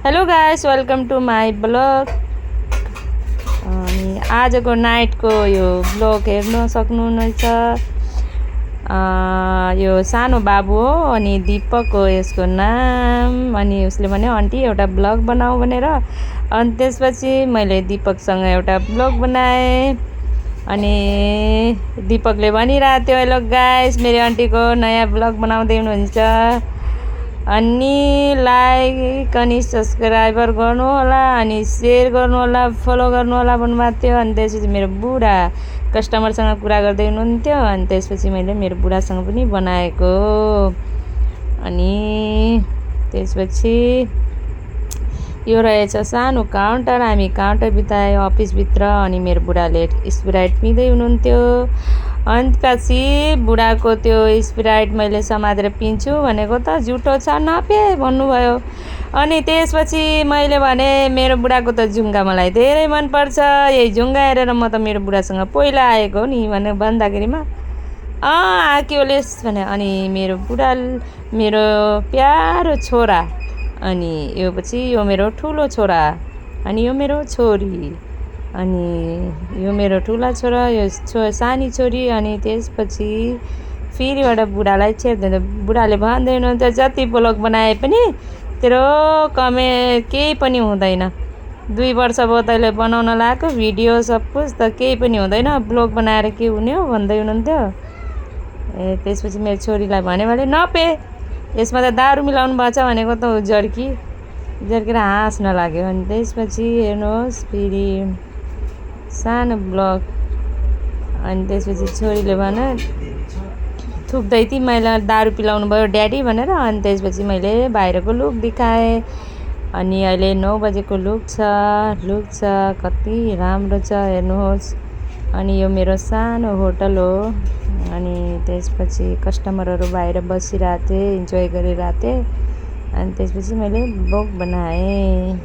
Hello guys, welcome to my blog. अनि आजको नाइटको यो ब्लग हेर्न सक्नुहुनेछ। यो सानो बाबु हो अनि दीपक हो यसको नाम। अनि उसले भन्यो आन्टी एउटा ब्लग बनाऊ भनेर। अनि त्यसपछि मैले दीपकसँग एउटा ब्लग बनाएँ। अनि दीपकले भनिरहेको थियो, हेलो गाइस, मेरो आन्टीको नयाँ ब्लग बनाउँदै हुनुहुन्छ अनि लाइक अनि सब्सक्राइबर गर्नु होला अनि सेयर गर्नु होला, फलो गर्नु होला भन्नुभएको थियो। अनि त्यसपछि मेरो बुढा कस्टमरसँग कुरा गर्दै हुनुहुन्थ्यो। अनि त्यसपछि मैले मेरो बुढासँग पनि बनाएको। अनि त्यसपछि यो रहेछ सानो काउन्टर। हामी काउन्टर बितायो अफिसभित्र। अनि मेरो बुढाले स्प्राइट पिँदै हुनुहुन्थ्यो। अनि पछि बुढाको त्यो स्प्राइट मैले समातेर पिन्छु भनेको त झुटो छ, नपे भन्नुभयो। अनि त्यसपछि मैले भने मेरो बुढाको त झुङ्गा मलाई धेरै मनपर्छ, यही झुङ्गा हेरेर म त मेरो बुढासँग पहिला आएको नि भनेर भन्दाखेरिमा आक्योलेस भने। अनि मेरो बुढा मेरो प्यारो छोरा, अनि यो पछि यो मेरो ठुलो छोरा, अनि यो मेरो छोरी, अनि यो मेरो ठुला छोरा, यो सानी छोरी। अनि त्यसपछि फेरिबाट बुढालाई छेड्दै बुढाले भन्दै हुनुहुन्थ्यो, जति ब्लग बनाए पनि तेरो केही पनि हुँदैन। 2 वर्ष भयो तैँले बनाउन लगाएको भिडियो सब कुछ त केही पनि हुँदैन, ब्लग बनाएर के हुने हो भन्दै हुनुहुन्थ्यो। त्यसपछि मेरो छोरीलाई भने नपे, यसमा त दारू मिलाउनु भएको छ भनेको त झर्केर हाँस्न लाग्यो। अनि त्यसपछि हेर्नुहोस् फेरि सानो ब्लग। अनि त्यसपछि छोरीले भन्यो थुक्दै थिएँ, मैले दारू पिलाउनु भयो ड्याडी भनेर। अनि त्यसपछि मैले बाहिरको लुक देखाएँ। अनि अहिले 9 बजेको लुक छ, कति राम्रो छ हेर्नुहोस्। अनि यो मेरो सानो होटल हो। अनि त्यसपछि कस्टमरहरू बाहिर बसिरहेको थिए, इन्जोय गरिरहेको थिए। अनि त्यसपछि मैले ब्लग बनाएँ।